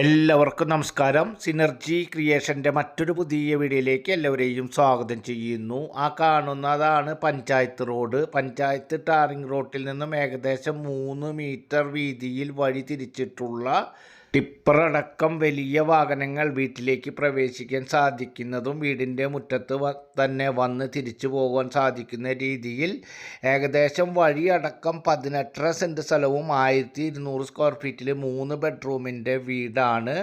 എല്ലാവർക്കും നമസ്കാരം. സിനർജി ക്രിയേഷൻ്റെ മറ്റൊരു പുതിയ വീഡിയോയിലേക്ക് എല്ലാവരെയും സ്വാഗതം ചെയ്യുന്നു. കാണുന്നതാണ് പഞ്ചായത്ത് റോഡ്. പഞ്ചായത്ത് ടാറിംഗ് റോഡിൽ നിന്നും ഏകദേശം 3 മീറ്റർ വീതിയിൽ വഴി തിരിച്ചിട്ടുള്ള ടിപ്പറടക്കം വലിയ വാഹനങ്ങൾ വീട്ടിലേക്ക് പ്രവേശിക്കാൻ സാധിക്കുന്നതും വീടിൻ്റെ മുറ്റത്ത് തന്നെ വന്ന് തിരിച്ചു പോകാൻ സാധിക്കുന്ന രീതിയിൽ ഏകദേശം വഴിയടക്കം 18 സെൻറ്റ് സ്ഥലവും 1200 സ്ക്വയർ ഫീറ്റിൽ 3 ബെഡ്റൂമിൻ്റെ വീടാണ്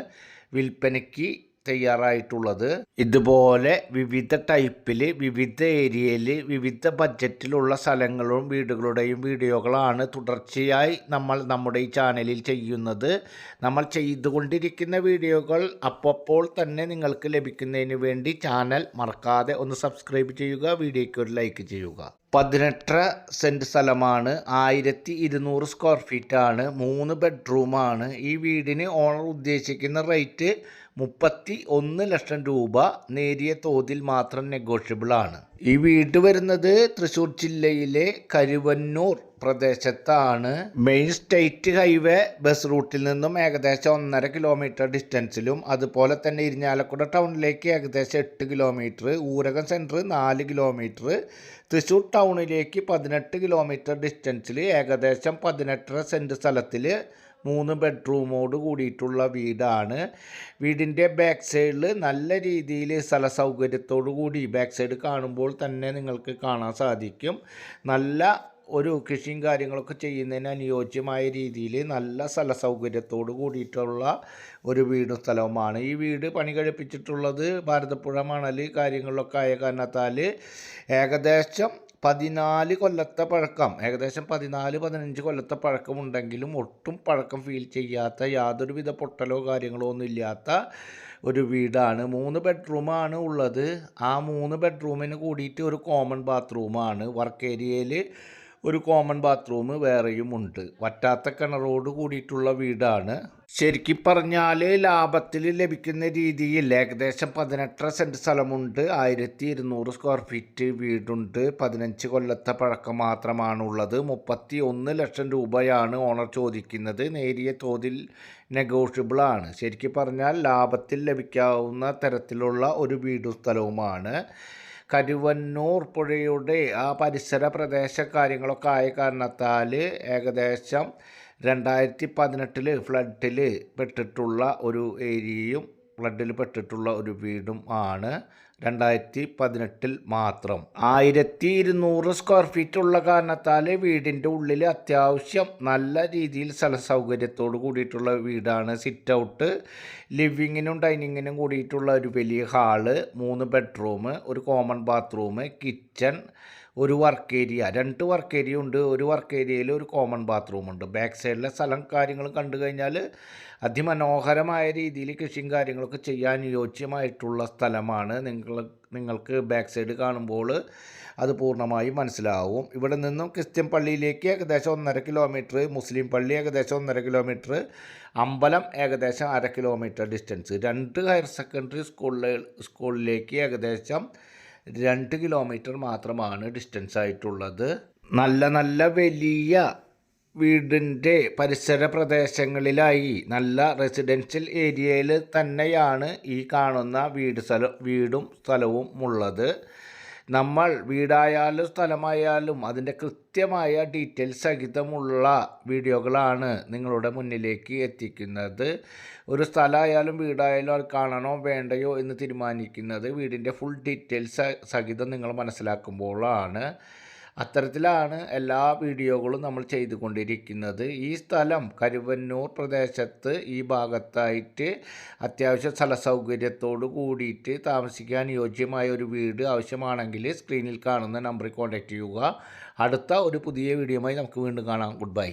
വിൽപ്പനയ്ക്ക് തയ്യാറായിട്ടുള്ളത്. ഇതുപോലെ വിവിധ ടൈപ്പിൽ, വിവിധ ഏരിയയിൽ, വിവിധ ബഡ്ജറ്റിലുള്ള സ്ഥലങ്ങളും വീടുകളുടെയും വീഡിയോകളാണ് തുടർച്ചയായി നമ്മൾ നമ്മുടെ ഈ ചാനലിൽ ചെയ്യുന്നത്. നമ്മൾ ചെയ്തുകൊണ്ടിരിക്കുന്ന വീഡിയോകൾ അപ്പോൾ തന്നെ നിങ്ങൾക്ക് ലഭിക്കുന്നതിന് വേണ്ടി ചാനൽ മറക്കാതെ ഒന്ന് സബ്സ്ക്രൈബ് ചെയ്യുക, വീഡിയോയ്ക്ക് ഒരു ലൈക്ക് ചെയ്യുക. 18 സെൻറ്റ് സ്ഥലമാണ്, 1200 സ്ക്വയർ ഫീറ്റാണ്, 3 ബെഡ്റൂമാണ്. ഈ വീടിന് ഓണർ ഉദ്ദേശിക്കുന്ന റേറ്റ് 31 ലക്ഷം രൂപ. നേരിയ തോതിൽ മാത്രം നെഗോഷ്യബിളാണ്. ഈ വീട് വരുന്നത് തൃശ്ശൂർ ജില്ലയിലെ കരുവന്നൂർ പ്രദേശത്താണ്. മെയിൻ സ്റ്റേറ്റ് ഹൈവേ ബസ് റൂട്ടിൽ നിന്നും ഏകദേശം 1.5 കിലോമീറ്റർ ഡിസ്റ്റൻസിലും, അതുപോലെ തന്നെ ഇരിഞ്ഞാലക്കുട ടൗണിലേക്ക് ഏകദേശം 8 kilometre, Oorakam centre 4 kilometre, Thrissur ടൗണിലേക്ക് 18 കിലോമീറ്റർ ഡിസ്റ്റൻസിൽ ഏകദേശം 18 സെൻറ്റ് സ്ഥലത്തിൽ 3 ബെഡ്റൂമോട് കൂടിയിട്ടുള്ള വീടാണ്. വീടിൻ്റെ ബാക്ക് സൈഡിൽ നല്ല രീതിയിൽ സ്ഥല സൗകര്യത്തോടു കൂടി ബാക്ക് സൈഡ് കാണുമ്പോൾ തന്നെ നിങ്ങൾക്ക് കാണാൻ സാധിക്കും. നല്ല ഒരു കൃഷിയും കാര്യങ്ങളൊക്കെ ചെയ്യുന്നതിന് അനുയോജ്യമായ രീതിയിൽ നല്ല സ്ഥല സൗകര്യത്തോട് കൂടിയിട്ടുള്ള ഒരു വീടും സ്ഥലവുമാണ്. ഈ വീട് പണി കഴിപ്പിച്ചിട്ടുള്ളത് ഭാരതപ്പുഴ മണൽ കാര്യങ്ങളിലൊക്കെ ആയ കാരണത്താൽ ഏകദേശം 14 കൊല്ലത്തെ പഴക്കം, ഏകദേശം 14-15 കൊല്ലത്തെ പഴക്കമുണ്ടെങ്കിലും ഒട്ടും പഴക്കം ഫീൽ ചെയ്യാത്ത, യാതൊരുവിധ പൊട്ടലോ കാര്യങ്ങളോ ഒന്നും ഇല്ലാത്ത ഒരു വീടാണ്. 3 ബെഡ്റൂമാണ് ഉള്ളത്. ആ 3 ബെഡ്റൂമിന് കൂടിയിട്ട് ഒരു കോമൺ ബാത്റൂമാണ്. വർക്ക് ഏരിയയിൽ ഒരു കോമൺ ബാത്റൂം വേറെയും ഉണ്ട്. വറ്റാത്ത കിണറോട് കൂടിയിട്ടുള്ള വീടാണ്. ശരിക്കും പറഞ്ഞാൽ ലാഭത്തിൽ ലഭിക്കുന്ന രീതിയിൽ ഏകദേശം 18 സെൻറ്റ് സ്ഥലമുണ്ട്, 1200 സ്ക്വയർ ഫീറ്റ് വീടുണ്ട്, 15 കൊല്ലത്തെ പഴക്കം മാത്രമാണുള്ളത്. 31 ലക്ഷം രൂപയാണ് ഓണർ ചോദിക്കുന്നത്. നേരിയ തോതിൽ നെഗോഷ്യബിളാണ്. ശരിക്കും പറഞ്ഞാൽ ലാഭത്തിൽ ലഭിക്കാവുന്ന തരത്തിലുള്ള ഒരു വീടും സ്ഥലവുമാണ്. കരുവന്നൂർ പുഴയുടെ ആ പരിസര പ്രദേശ കാര്യങ്ങളൊക്കെ ആയ കാരണത്താൽ ഏകദേശം 2018 ഫ്ലഡിൽ പെട്ടിട്ടുള്ള ഒരു ഏരിയയും ഫ്ലഡിൽ പെട്ടിട്ടുള്ള ഒരു വീടും ആണ്. 2018 മാത്രം 1200 സ്ക്വയർ ഫീറ്റ് ഉള്ള കാരണത്താൽ വീടിൻ്റെ ഉള്ളിൽ അത്യാവശ്യം നല്ല രീതിയിൽ സ്ഥല സൗകര്യത്തോട് കൂടിയിട്ടുള്ള വീടാണ്. സിറ്റ് ഔട്ട്, ലിവിങ്ങിനും ഡൈനിങ്ങിനും കൂടിയിട്ടുള്ള ഒരു വലിയ ഹാള്, 3 ബെഡ്റൂം, ഒരു കോമൺ ബാത്റൂം, കിച്ചൺ, ഒരു വർക്ക് ഏരിയ, 2 വർക്ക് ഏരിയ ഉണ്ട്. ഒരു വർക്ക് ഏരിയയിൽ ഒരു കോമൺ ബാത്റൂം ഉണ്ട്. ബാക്ക് സൈഡിലെ സ്ഥലം കാര്യങ്ങളും കണ്ടു കഴിഞ്ഞാൽ അതിമനോഹരമായ രീതിയിൽ കൃഷിയും കാര്യങ്ങളൊക്കെ ചെയ്യാൻ യോജ്യമായിട്ടുള്ള സ്ഥലമാണ്. നിങ്ങൾക്ക് ബാക്ക് സൈഡ് കാണുമ്പോൾ അത് പൂർണ്ണമായും മനസ്സിലാവും. ഇവിടെ നിന്നും ക്രിസ്ത്യൻ പള്ളിയിലേക്ക് ഏകദേശം 1.5 കിലോമീറ്റർ, മുസ്ലിം പള്ളി ഏകദേശം 1.5 കിലോമീറ്റർ, അമ്പലം ഏകദേശം 1/2 കിലോമീറ്റർ ഡിസ്റ്റൻസ്, 2 ഹയർ സെക്കൻഡറി സ്കൂളിലേക്ക് ഏകദേശം 2 കിലോമീറ്റർ മാത്രമാണ് ഡിസ്റ്റൻസ് ആയിട്ടുള്ളത്. നല്ല വീടിൻ്റെ പരിസര പ്രദേശങ്ങളിലായി നല്ല റെസിഡൻഷ്യൽ ഏരിയയിൽ തന്നെയാണ് ഈ കാണുന്ന വീടും സ്ഥലവും ഉള്ളത്. നമ്മൾ വീടായാലും സ്ഥലമായാലും അതിൻ്റെ കൃത്യമായ ഡീറ്റെയിൽസ് സഹിതമുള്ള വീഡിയോകളാണ് നിങ്ങളുടെ മുന്നിലേക്ക് എത്തിക്കുന്നത്. ഒരു സ്ഥലമായാലും വീടായാലും അത് കാണണോ വേണ്ടയോ എന്ന് തീരുമാനിക്കുന്നത് വീടിൻ്റെ ഫുൾ ഡീറ്റെയിൽസ് സഹിതം നിങ്ങൾ മനസ്സിലാക്കുമ്പോഴാണ്. അത്തരത്തിലാണ് എല്ലാ വീഡിയോകളും നമ്മൾ ചെയ്തുകൊണ്ടിരിക്കുന്നത്. ഈ സ്ഥലം കരുവന്നൂർ പ്രദേശത്ത് ഈ ഭാഗത്തായിട്ട് അത്യാവശ്യം സ്ഥല സൗകര്യത്തോട് കൂടിയിട്ട് താമസിക്കാൻ യോജ്യമായ ഒരു വീട് ആവശ്യമാണെങ്കിൽ സ്ക്രീനിൽ കാണുന്ന നമ്പറിൽ കോൺടാക്റ്റ് ചെയ്യുക. അടുത്ത ഒരു പുതിയ വീഡിയോയുമായി നമുക്ക് വീണ്ടും കാണാം. Good bye.